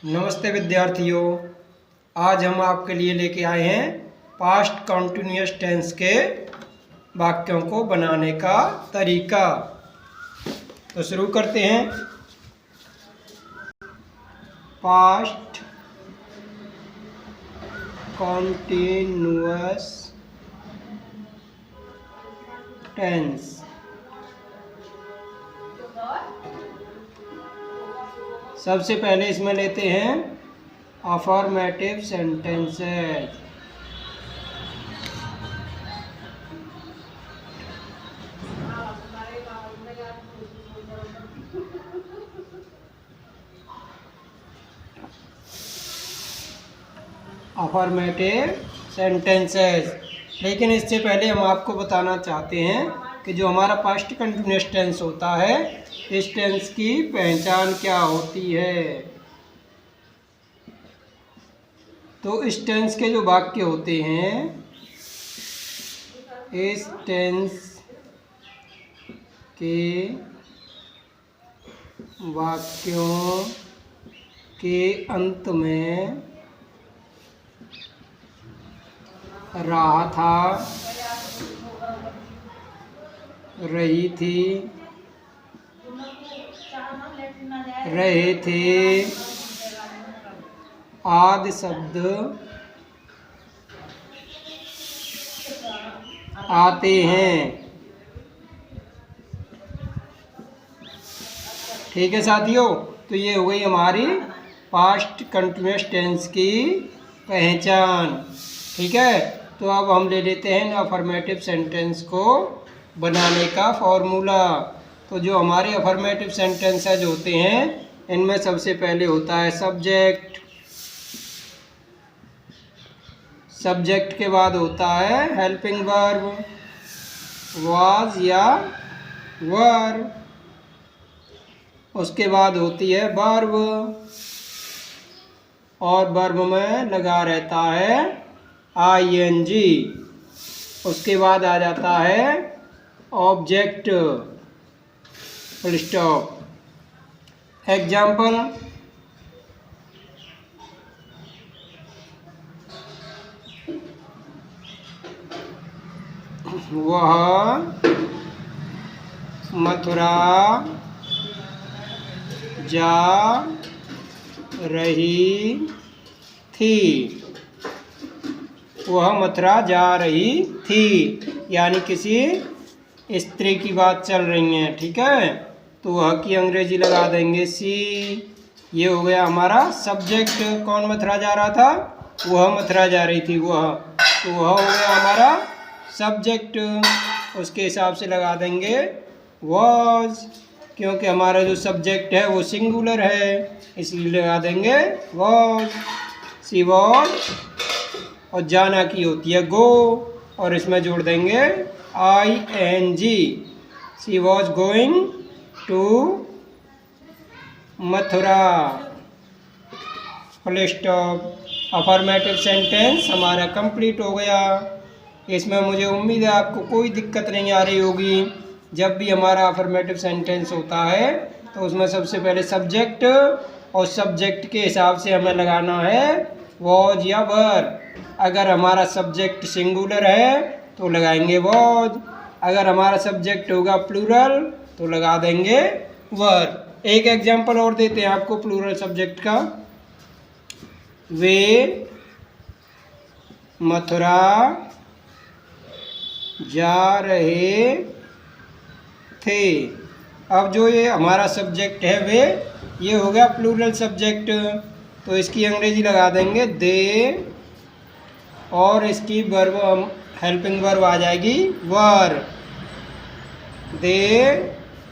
नमस्ते विद्यार्थियों। आज हम आपके लिए लेके आए हैं पास्ट कंटिन्यूअस टेंस के वाक्यों को बनाने का तरीका। तो शुरू करते हैं। Past continuous tense. सबसे पहले इसमें लेते हैं अफर्मेटिव सेंटेंसेस। Affirmative sentences. लेकिन इससे पहले हम आपको बताना चाहते हैं कि जो हमारा पास्ट कंटिन्यूअस टेंस होता है, इस टेंस की पहचान क्या होती है। तो इस टेंस के जो वाक्य होते हैं, इस टेंस के वाक्यों के अंत में रहा था, रही थी, रहे थे आदि शब्द आते हैं। ठीक है साथियों, तो ये हो गई हमारी पास्ट कंटिन्यूअस टेंस की पहचान। ठीक है, तो अब हम ले लेते हैं अफर्मेटिव सेंटेंस को बनाने का फॉर्मूला। तो जो हमारे अफर्मेटिव सेंटेंसेज होते हैं, इनमें सबसे पहले होता है सब्जेक्ट। सब्जेक्ट के बाद होता है हेल्पिंग वर्ब, वाज या वर। उसके बाद होती है वर्ब, और वर्ब में लगा रहता है ING। उसके बाद आ जाता है ऑब्जेक्ट, फुल स्टॉप। एग्जाम्पल, वह मथुरा जा रही थी। वह मथुरा जा रही थी, यानी किसी स्त्री की बात चल रही है। ठीक है, तो वह की अंग्रेजी लगा देंगे सी। ये हो गया हमारा सब्जेक्ट। कौन मथुरा जा रहा था? वह मथुरा जा रही थी, वह। तो वह हो गया हमारा सब्जेक्ट। उसके हिसाब से लगा देंगे वॉज, क्योंकि हमारा जो सब्जेक्ट है वो सिंगुलर है, इसलिए लगा देंगे वॉज। सी वॉज, और जाना की होती है गो, और इसमें जोड़ देंगे ING। She was going to Mathura, full stop. Affirmative sentence हमारा कंप्लीट हो गया। इसमें मुझे उम्मीद है आपको कोई दिक्कत नहीं आ रही होगी। जब भी हमारा अफर्मेटिव सेंटेंस होता है, तो उसमें सबसे पहले सब्जेक्ट, और सब्जेक्ट के हिसाब से हमें लगाना है वॉज या वर। अगर हमारा सब्जेक्ट सिंगुलर है तो लगाएंगे वॉज, अगर हमारा सब्जेक्ट होगा प्लूरल तो लगा देंगे वर। एक एग्जांपल और देते हैं आपको प्लूरल सब्जेक्ट का। वे मथुरा जा रहे थे। अब जो ये हमारा सब्जेक्ट है वे, ये हो गया प्लूरल सब्जेक्ट, तो इसकी अंग्रेजी लगा देंगे दे, और इसकी वर्ब, हेल्पिंग वर्ब आ जाएगी वर। दे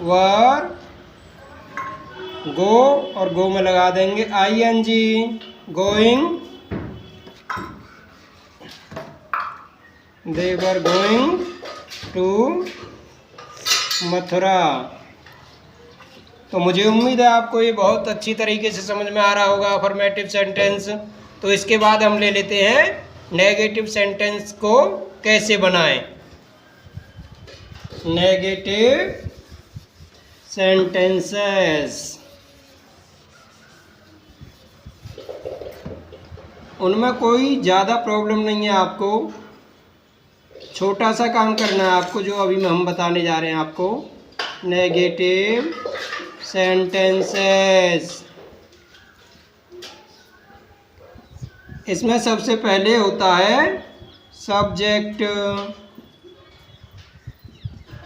वर गो, और गो में लगा देंगे ING, going. They were going to Mathura. तो मुझे उम्मीद है आपको ये बहुत अच्छी तरीके से समझ में आ रहा होगा अफर्मेटिव सेंटेंस। तो इसके बाद हम ले लेते हैं नेगेटिव सेंटेंस को कैसे बनाएं। Negative sentences. उनमें कोई ज़्यादा प्रॉब्लम नहीं है। आपको छोटा सा काम करना है आपको, जो अभी हम बताने जा रहे हैं आपको। नेगेटिव सेंटेंसेस, इसमें सबसे पहले होता है सब्जेक्ट,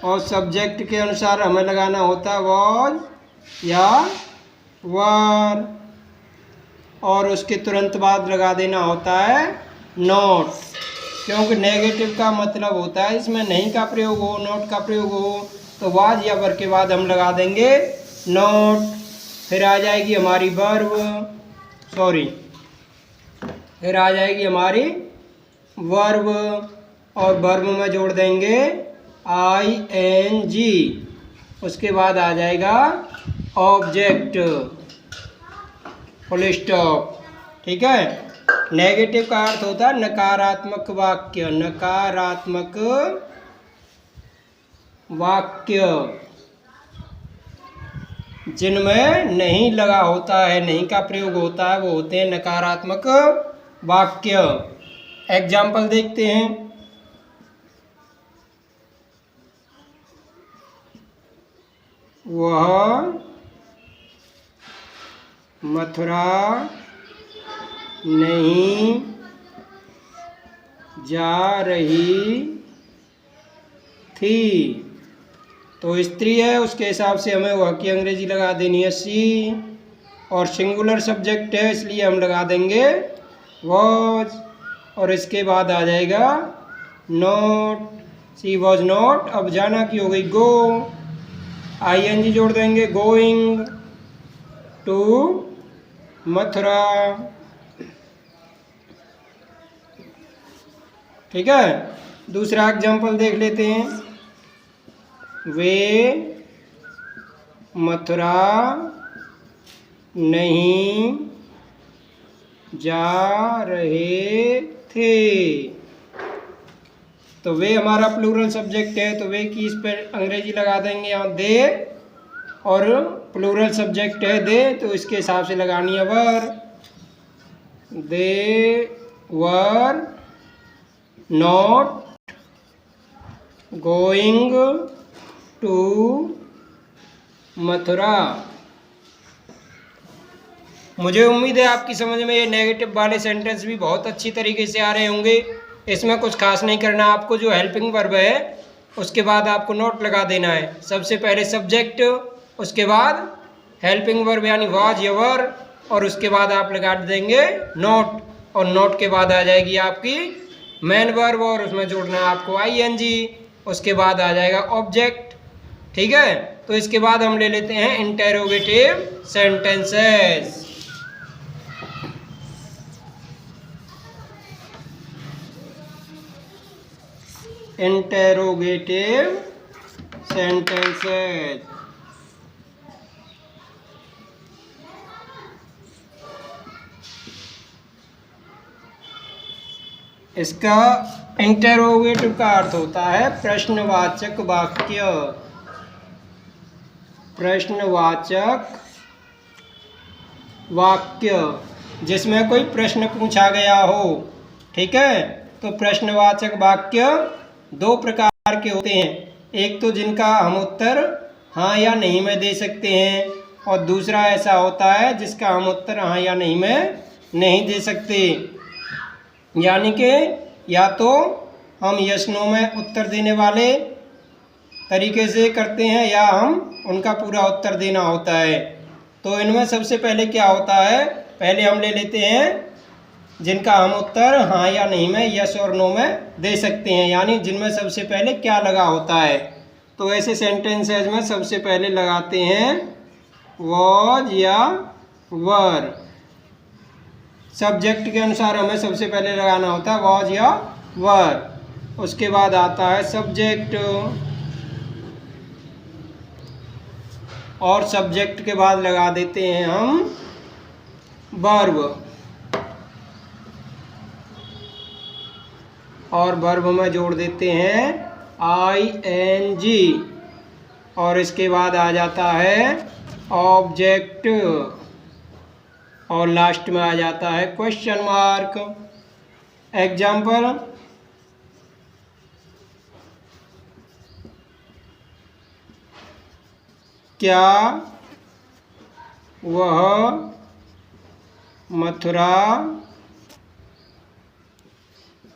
और सब्जेक्ट के अनुसार हमें लगाना होता है वॉज या वर, और उसके तुरंत बाद लगा देना होता है नॉट, क्योंकि नेगेटिव का मतलब होता है इसमें नहीं का प्रयोग हो, नॉट का प्रयोग हो, तो वाज या वर के बाद हम लगा देंगे नॉट। फिर आ जाएगी हमारी फिर आ जाएगी हमारी वर्ब, और वर्ब में जोड़ देंगे ING, उसके बाद आ जाएगा ऑब्जेक्ट, फुल स्टॉप। ठीक है। नेगेटिव का अर्थ होता है नकारात्मक वाक्य, नकारात्मक वाक्य जिनमें नहीं लगा होता है, नहीं का प्रयोग होता है, वो होते हैं नकारात्मक वाक्य। एग्जाम्पल देखते हैं। वह मथुरा नहीं जा रही थी, तो स्त्री है, उसके हिसाब से हमें वह की अंग्रेजी लगा देनी है सी, और सिंगुलर सब्जेक्ट है इसलिए हम लगा देंगे वॉज, और इसके बाद आ जाएगा नॉट, सी वॉज नॉट। अब जाना की हो गई गो, ING जोड़ देंगे, गोइंग टू मथुरा। ठीक है। दूसरा एग्जाम्पल देख लेते हैं। वे मथुरा नहीं जा रहे थे, तो वे हमारा प्लूरल सब्जेक्ट है, तो वे की इस पर अंग्रेजी लगा देंगे यहाँ दे, और प्लूरल सब्जेक्ट है दे, तो इसके हिसाब से लगानी है were. They were not going to Mathura. मुझे उम्मीद है आपकी समझ में ये नेगेटिव वाले सेंटेंस भी बहुत अच्छी तरीके से आ रहे होंगे। इसमें कुछ खास नहीं करना आपको, जो हेल्पिंग वर्ब है उसके बाद आपको नॉट लगा देना है। सबसे पहले सब्जेक्ट, उसके बाद हेल्पिंग वर्ब यानी वाज या वर, और उसके बाद आप लगा देंगे नॉट, और नॉट के बाद आ जाएगी आपकी मेन वर्ब, और उसमें जोड़ना है आपको ING, उसके बाद आ जाएगा ऑब्जेक्ट। ठीक है। तो इसके बाद हम ले लेते हैं इंटेरोगेटिव सेंटेंसेस। इंटेरोगेटिव सेंटेंसेस, इसका इंटेरोगेटिव का अर्थ होता है प्रश्नवाचक वाक्य, प्रश्नवाचक वाक्य जिसमें कोई प्रश्न पूछा गया हो। ठीक है। तो प्रश्नवाचक वाक्य दो प्रकार के होते हैं, एक तो जिनका हम उत्तर हाँ या नहीं में दे सकते हैं, और दूसरा ऐसा होता है जिसका हम उत्तर हाँ या नहीं में नहीं दे सकते। यानी कि या तो हम यस नो में उत्तर देने वाले तरीके से करते हैं, या हम उनका पूरा उत्तर देना होता है। तो इनमें सबसे पहले क्या होता है, पहले हम ले लेते हैं जिनका हम उत्तर हाँ या नहीं में, यस और नो में दे सकते हैं, यानी जिनमें सबसे पहले क्या लगा होता है। तो ऐसे सेंटेंसेज में सबसे पहले लगाते हैं वॉज या वर। सब्जेक्ट के अनुसार हमें सबसे पहले लगाना होता है वॉज या वर, उसके बाद आता है सब्जेक्ट, और सब्जेक्ट के बाद लगा देते हैं हम वर्ब, और वर्ब में जोड़ देते हैं ING, और इसके बाद आ जाता है ऑब्जेक्ट, और लास्ट में आ जाता है क्वेश्चन मार्क। एग्जाम्पल, क्या वह मथुरा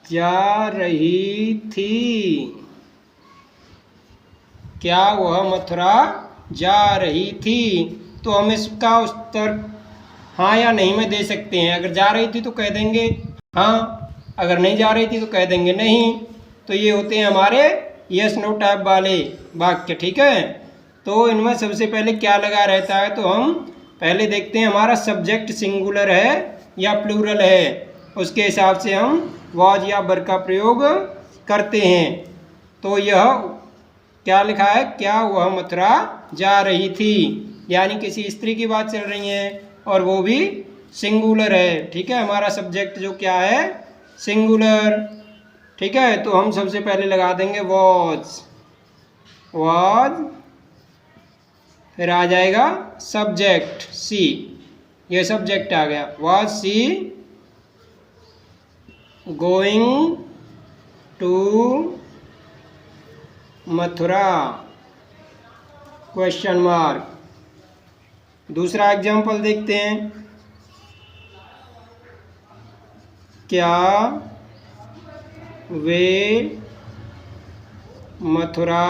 जा रही थी? क्या वह मथुरा जा रही थी? तो हम इसका उत्तर हाँ या नहीं में दे सकते हैं। अगर जा रही थी तो कह देंगे हाँ, अगर नहीं जा रही थी तो कह देंगे नहीं। तो ये होते हैं हमारे यस नो टाइप वाले वाक्य, ठीक है। तो इनमें सबसे पहले क्या लगा रहता है, तो हम पहले देखते हैं हमारा सब्जेक्ट सिंगुलर है या प्लूरल है, उसके हिसाब से हम वाज या वर का प्रयोग करते हैं। तो यह क्या लिखा है, क्या वह मथुरा जा रही थी, यानी किसी स्त्री की बात चल रही है और वो भी सिंगुलर है, ठीक है। हमारा सब्जेक्ट जो क्या है, सिंगुलर, ठीक है। तो हम सबसे पहले लगा देंगे वाज, फिर आ जाएगा सब्जेक्ट सी, ये सब्जेक्ट आ गया। Was she going to Mathura, question mark. दूसरा एग्जाम्पल देखते हैं, क्या वे मथुरा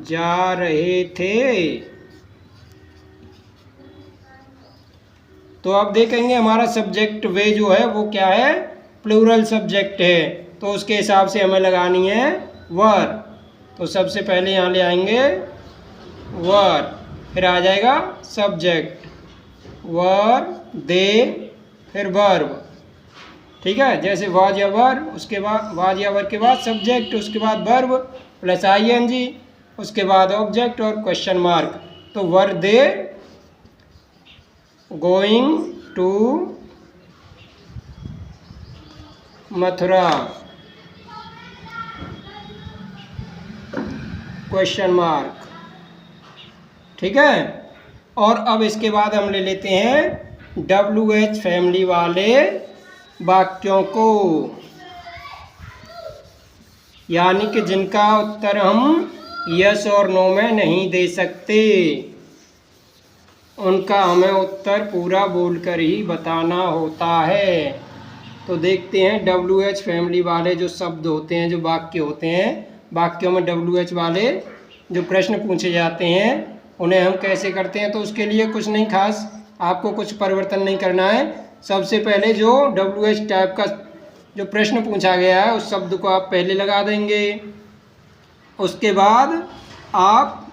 जा रहे थे? तो आप देखेंगे हमारा सब्जेक्ट वे जो है वो क्या है, प्लूरल सब्जेक्ट है, तो उसके हिसाब से हमें लगानी है वर। तो सबसे पहले यहाँ ले आएंगे वर, फिर आ जाएगा सब्जेक्ट, वर दे, फिर वर्ब, ठीक है। जैसे वाज या वर, उसके बाद वाज या वर के बाद सब्जेक्ट, उसके बाद वर्ब प्लस आईएनजी, उसके बाद ऑब्जेक्ट और क्वेश्चन मार्क। तो were they going to Mathura, question mark, ठीक है। और अब इसके बाद हम ले लेते हैं WH फैमिली वाले वाक्यों को, यानी कि जिनका उत्तर हम यस और नो में नहीं दे सकते, उनका हमें उत्तर पूरा बोलकर ही बताना होता है। तो देखते हैं WH फैमिली वाले जो शब्द होते हैं, जो वाक्य होते हैं, वाक्यों में WH वाले जो प्रश्न पूछे जाते हैं उन्हें हम कैसे करते हैं। तो उसके लिए कुछ नहीं खास, आपको कुछ परिवर्तन नहीं करना है। सबसे पहले जो WH टाइप का जो प्रश्न पूछा गया है उस शब्द को आप पहले लगा देंगे, उसके बाद आप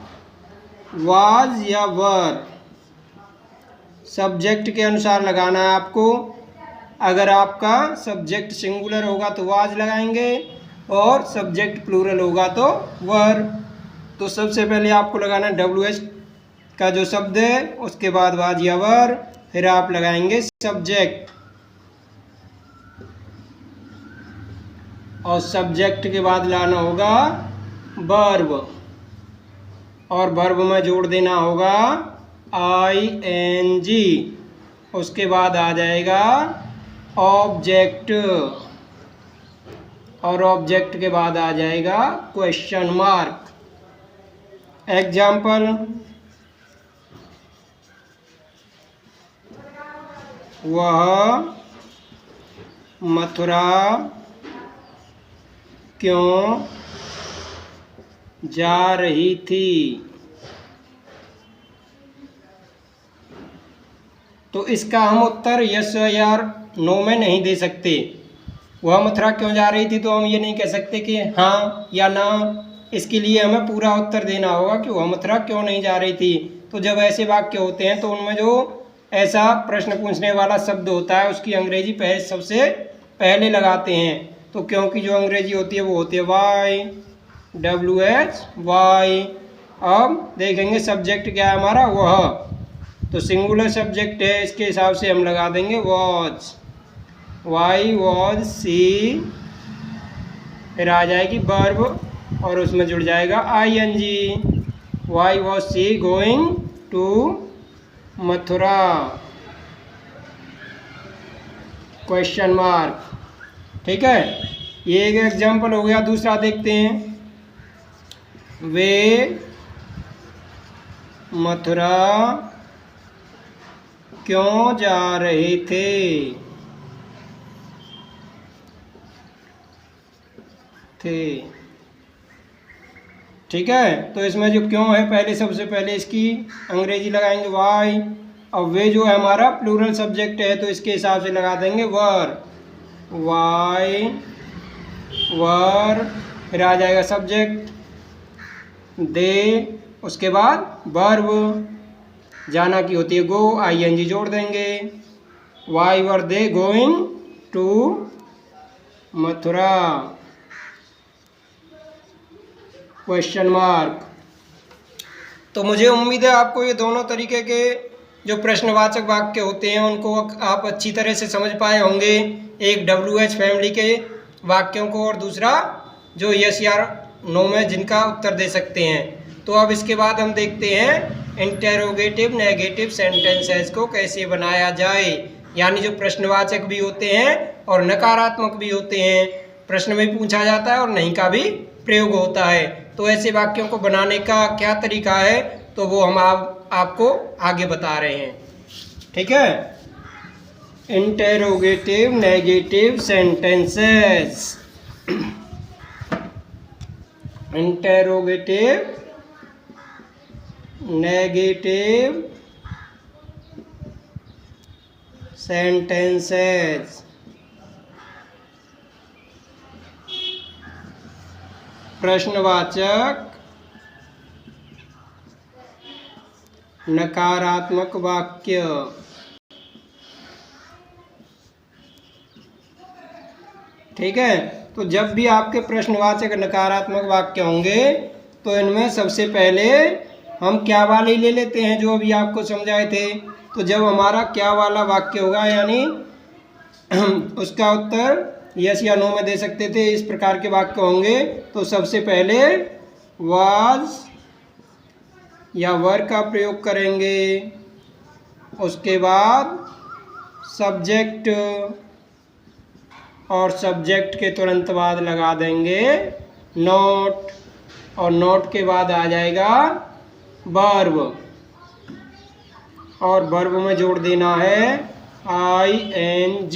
वाज या वर सब्जेक्ट के अनुसार लगाना है आपको। अगर आपका सब्जेक्ट सिंगुलर होगा तो वाज लगाएंगे और सब्जेक्ट प्लूरल होगा तो वर। तो सबसे पहले आपको लगाना है WH का जो शब्द है, उसके बाद वाज या वर, फिर आप लगाएंगे सब्जेक्ट, और सब्जेक्ट के बाद लाना होगा वर्ब, और वर्ब में जोड़ देना होगा ING, उसके बाद आ जाएगा ऑब्जेक्ट, और ऑब्जेक्ट के बाद आ जाएगा क्वेश्चन मार्क। एग्जाम्पल, वह मथुरा क्यों जा रही थी? तो इसका हम उत्तर यस या नो में नहीं दे सकते। वह मथुरा क्यों जा रही थी तो हम ये नहीं कह सकते कि हाँ या ना, इसके लिए हमें पूरा उत्तर देना होगा कि वह मथुरा क्यों नहीं जा रही थी। तो जब ऐसे वाक्य होते हैं तो उनमें जो ऐसा प्रश्न पूछने वाला शब्द होता है उसकी अंग्रेजी सबसे पहले लगाते हैं। तो क्योंकि जो अंग्रेजी होती है वो होती है वाई, WH वाई। अब देखेंगे सब्जेक्ट क्या है हमारा, वह, तो सिंगुलर सब्जेक्ट है, इसके हिसाब से हम लगा देंगे वॉज, वाई वॉज सी, फिर आ जाएगी वर्ब और उसमें जुड़ जाएगा ING, why was she going to Mathura question mark. ठीक है, ये एक एग्जाम्पल हो गया। दूसरा देखते हैं, वे मथुरा क्यों जा रहे थे। ठीक है, तो इसमें जो क्यों है, पहले सबसे पहले इसकी अंग्रेजी लगाएंगे वाई। अब वे जो है हमारा प्लूरल सब्जेक्ट है, तो इसके हिसाब से लगा देंगे वर, वाई वर। फिर आ जाएगा सब्जेक्ट दे, उसके बाद वर्ब, जाना की होती है गो, आईएनजी जोड़ देंगे। Why were they going to Mathura question mark. तो मुझे उम्मीद है आपको ये दोनों तरीके के जो प्रश्नवाचक वाक्य होते हैं उनको आप अच्छी तरह से समझ पाए होंगे। एक WH फैमिली के वाक्यों को, और दूसरा जो यस या नो में जिनका उत्तर दे सकते हैं। तो अब इसके बाद हम देखते हैं इंटेरोगेटिव नेगेटिव सेंटेंसेस को कैसे बनाया जाए, यानी जो प्रश्नवाचक भी होते हैं और नकारात्मक भी होते हैं। प्रश्न में पूछा जाता है और नहीं का भी प्रयोग होता है। तो ऐसे वाक्यों को बनाने का क्या तरीका है, तो वो हम आपको आगे बता रहे हैं। ठीक है, interrogative negative sentences. Interrogative negative sentences. प्रश्नवाचक नकारात्मक वाक्य। ठीक है, तो जब भी आपके प्रश्नवाचक नकारात्मक वाक्य होंगे तो इनमें सबसे पहले हम क्या वाले ले लेते हैं, जो अभी आपको समझाए थे। तो जब हमारा क्या वाला वाक्य होगा, यानी उसका उत्तर यस या नो में दे सकते थे, इस प्रकार के वाक्य होंगे, तो सबसे पहले वाज या वर का प्रयोग करेंगे। उसके बाद सब्जेक्ट, और सब्जेक्ट के तुरंत बाद लगा देंगे नोट, और नोट के बाद आ जाएगा वर्ब, और वर्ब में जोड़ देना है ING,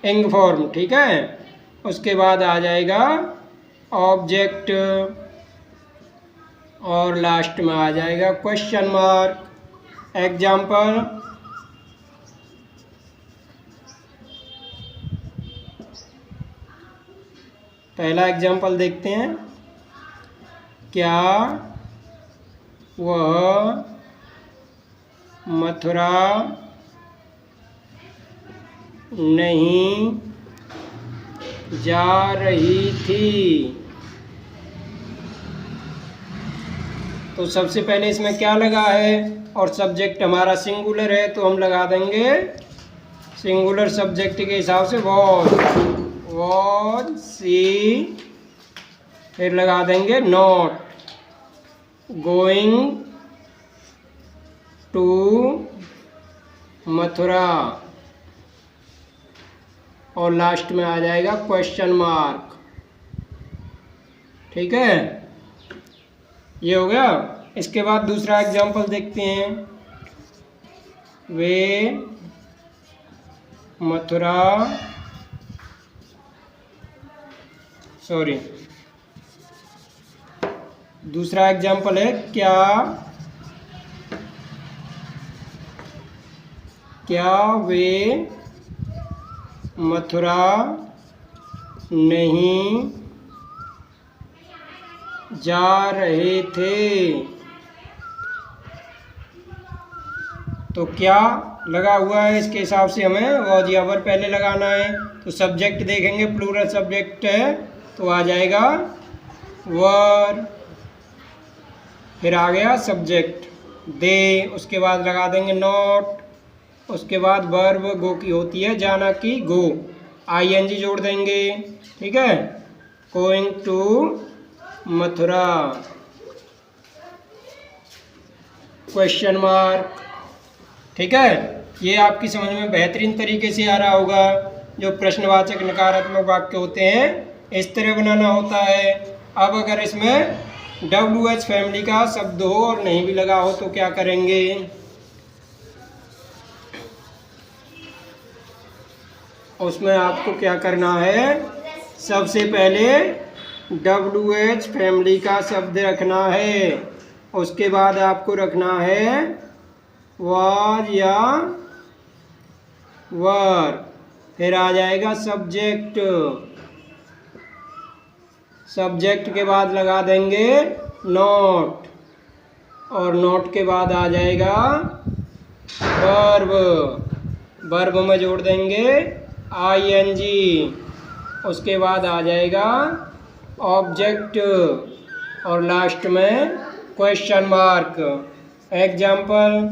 इंग फॉर्म। ठीक है, उसके बाद आ जाएगा ऑब्जेक्ट, और लास्ट में आ जाएगा क्वेश्चन मार्क। एग्जाम्पल, पहला एग्जाम्पल देखते हैं, क्या वह मथुरा नहीं जा रही थी। तो सबसे पहले इसमें क्या लगा है, और सब्जेक्ट हमारा सिंगुलर है, तो हम लगा देंगे सिंगुलर सब्जेक्ट के हिसाब से वॉज सी, फिर लगा देंगे नॉट गोइंग टू मथुरा, और लास्ट में आ जाएगा क्वेश्चन मार्क। ठीक है, ये हो गया। इसके बाद दूसरा एग्जाम्पल देखते हैं, वे मथुरा दूसरा एग्जाम्पल है, क्या वे मथुरा नहीं जा रहे थे। तो क्या लगा हुआ है, इसके हिसाब से हमें वॉज या वर पहले लगाना है। तो सब्जेक्ट देखेंगे, प्लूरल सब्जेक्ट है, तो आ जाएगा वर, फिर आ गया सब्जेक्ट दे, उसके बाद लगा देंगे नॉट, उसके बाद वर्ब गो की होती है, जाना की गो, ING जोड़ देंगे। ठीक है, going to Mathura question mark. ठीक है, ये आपकी समझ में बेहतरीन तरीके से आ रहा होगा। जो प्रश्नवाचक नकारात्मक वाक्य होते हैं इस तरह बनाना होता है। अब अगर इसमें WH फैमिली का शब्द हो और नहीं भी लगा हो तो क्या करेंगे? उसमें आपको क्या करना है, सबसे पहले WH फैमिली का शब्द रखना है, उसके बाद आपको रखना है was या were, फिर आ जाएगा सब्जेक्ट। सब्जेक्ट के बाद लगा देंगे नॉट, और नॉट के बाद आ जाएगा वर्ब। वर्ब में जोड़ देंगे ING, उसके बाद आ जाएगा ऑब्जेक्ट, और लास्ट में क्वेश्चन मार्क। एग्जाम्पल,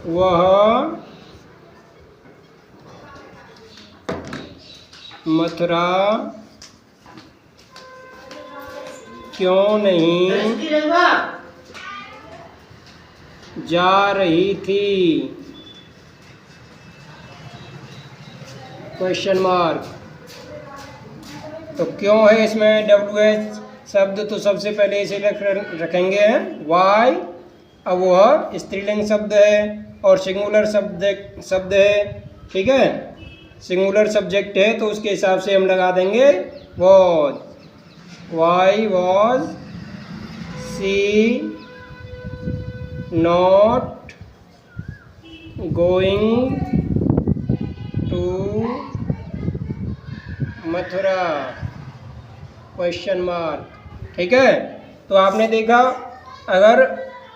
वह मथुरा क्यों नहीं जा रही थी? Question mark. तो क्यों है इसमें WH शब्द? तो सबसे पहले इसे रखेंगे वाई। अब वह स्त्रीलिंग शब्द है और सिंगुलर शब्द है, ठीक है, सिंगुलर सब्जेक्ट है तो उसके हिसाब से हम लगा देंगे was. Why was she not going to Mathura? Question mark. ठीक है, तो आपने देखा अगर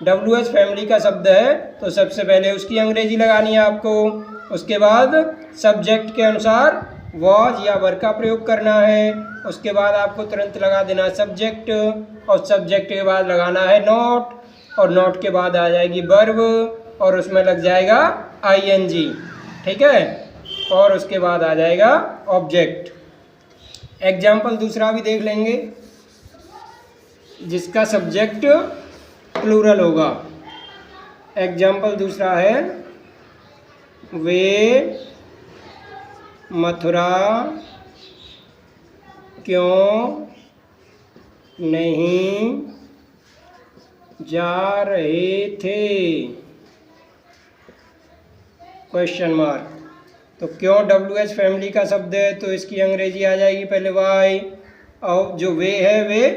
WH फैमिली का शब्द है तो सबसे पहले उसकी अंग्रेजी लगानी है आपको, उसके बाद सब्जेक्ट के अनुसार वॉज या वर का प्रयोग करना है, उसके बाद आपको तुरंत लगा देना सब्जेक्ट, और सब्जेक्ट के बाद लगाना है नॉट, और नॉट के बाद आ जाएगी वर्ब, और उसमें लग जाएगा ING, ठीक है, और उसके बाद आ जाएगा ऑब्जेक्ट। एग्जाम्पल दूसरा भी देख लेंगे जिसका सब्जेक्ट प्लूरल होगा। एग्जाम्पल दूसरा है वे मथुरा क्यों नहीं जा रहे थे? Question mark. तो क्यों WH फैमिली का शब्द है तो इसकी अंग्रेजी आ जाएगी पहले वाई, और जो वे है वे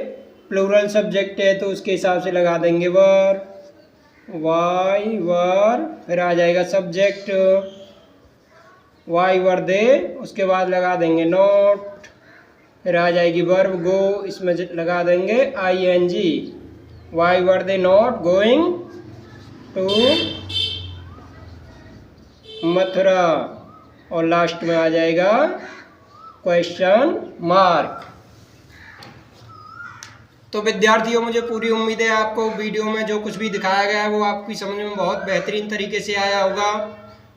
प्लूरल सब्जेक्ट है तो उसके हिसाब से लगा देंगे वर, वाई वर, फिर आ जाएगा सब्जेक्ट वाई वर दे, उसके बाद लगा देंगे नॉट, फिर आ जाएगी वर्ब गो, इसमें लगा देंगे ING, why were they not going to Mathura, और लास्ट में आ जाएगा क्वेश्चन मार्क। तो विद्यार्थियों, मुझे पूरी उम्मीद है आपको वीडियो में जो कुछ भी दिखाया गया है वो आपकी समझ में बहुत बेहतरीन तरीके से आया होगा।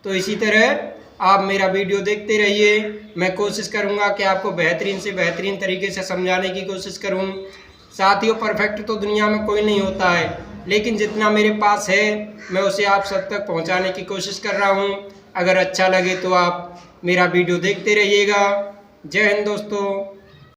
तो इसी तरह आप मेरा वीडियो देखते रहिए, मैं कोशिश करूंगा कि आपको बेहतरीन से बेहतरीन तरीके से समझाने की कोशिश करूं। साथियों, परफेक्ट तो दुनिया में कोई नहीं होता है, लेकिन जितना मेरे पास है मैं उसे आप सब तक पहुंचाने की कोशिश कर रहा हूं। अगर अच्छा लगे तो आप मेरा वीडियो देखते रहिएगा। जय हिंद दोस्तों।